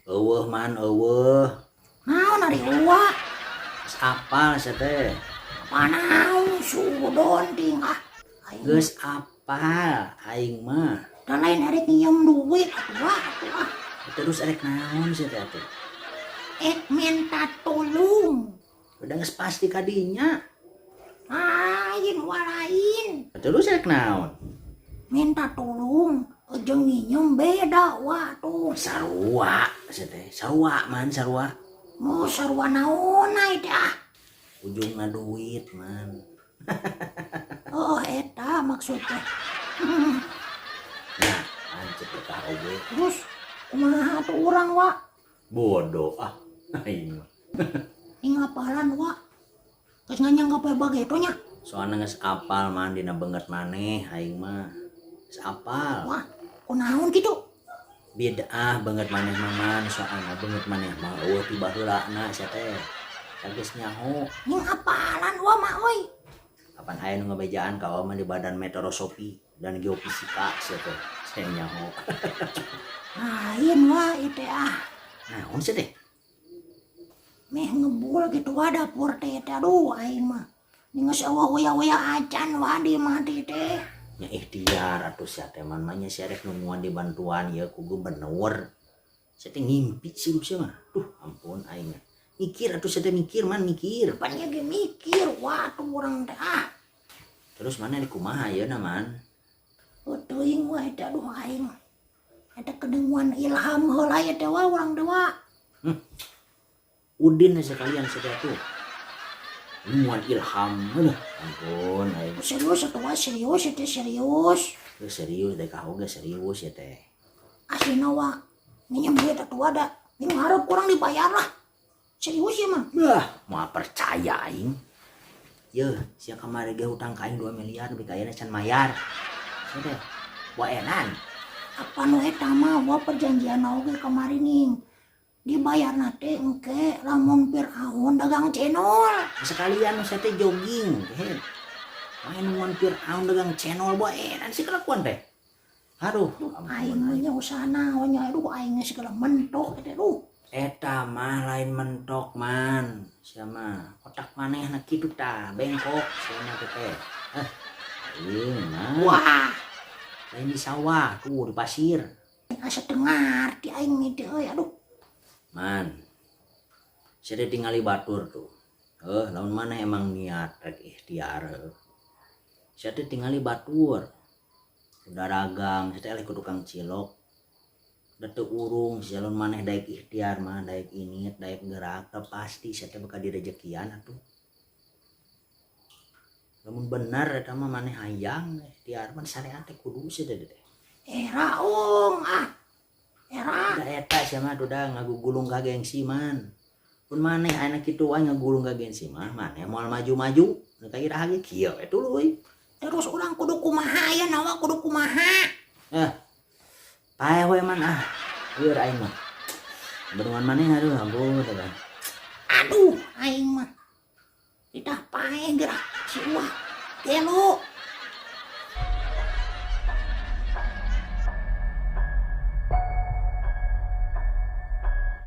Eueuh man eueuh. Naon ari eueuh? Geus apal sia teh. Panaon sudon ting aing Geus apal aing mah. da lain arek ngiem duit atuh. Terus arek naon sia teh atuh. Minta tolong. Udah geus pasti ka dinya. Lain walain. Terus arek naon? Minta tolong jeung ngiem beda tuh. Sarua sia teh. Sarua man sarua. Mau sarua naon ai teh? Ujungna duit man. Oh eta maksudnya. Nah, anjir ka oge. Terus kumaha tuh urang Bodoh aing mah. Ingapalan geus nganyang gape bagetu nya. Soalna geus apal man dina beungeut maneh aing mah. Geus apal. Kunaon kitu? Beda beungeut maneh mah man soalna beungeut maneh mah eueuh ti baheulana sia teh. Geus nyaho. Nying apalan mah euy. Kapan aya nu ngabejaan ka mah di Badan Meteorologi dan Geofisika sia teh. Saya nyaho. Lain itu Naon sia teh? Meh ngebul gitu dapur teh aduh aing mah. Ninges eueuh waya-waya acan di mah teh. Nya ikhtiar atuh sia teh man mah nya sia rek nungguan dibantuan ieu ku gubernur. Sia teh ngimpi sirup sia mah. Duh ampun aing. Mikir atuh sia teh mikir man mikir. Pan ge mikir tuh urang teh Terus mana di kumaha ayeuna man? Teuing eta aduh aing. Eta kedenguan ilham heula ya teh urang teh Udin sekalian sia tuh. Nungguan ilham aduh ampun aing. Serius atuh serius eta serius. Serius deh kau gak serius ya teh. Asina minjem duit atuh ada. Ini harap kurang dibayar lah. Serius ya mah. Bah, mau percaya aing. Ye, sia kamari ge hutang ka aing 2 miliar nepi ka ayeuna can mayar. Sia teh. Waenan. Apa nu eta mah perjanjian oge kamari ning. Dibayar teh engke lamun Firaun dagang cendol. Sekalian sia teh jogging teh. Main nuan Firaun dagang cendol waenan sih kelakuan teh. Aduh, Aing nya usaha naon nya aduh aing segala mentok teh Eta mah lain mentok man. Sia mah otak manehna kitu tah bengkok sia mah teh. Aing mah. Lain di sawah tuh di pasir. Asa dengar ti aing mah euy aduh. Man. Sia teh tingali batur tuh. Lamun maneh emang niat rek ikhtiar. Sia teh tingali batur. Udah ragang, sia teh ku tukang cilok. Da teu urung jalon maneh daek ikhtiar mah daek init daek gerak teh pasti sia teh bakal direjekian atuh. Lamun bener eta mah maneh hayang ikhtiar mah syariat teh kudu sia teh. Era Da eta sia mah udah ngagugulung ka gengsi man. Pun maneh aya kitu wae ngagulung ka gengsi mah maneh moal maju-maju nu ka iraha ge kieu we tuluy. Terus urang kudu kumaha ya nawa kudu kumaha? Pae we man Lieur aing mah. Berengan maneh aduh ampun teh. Aduh aing mah. Ditah pae gerak si gelo.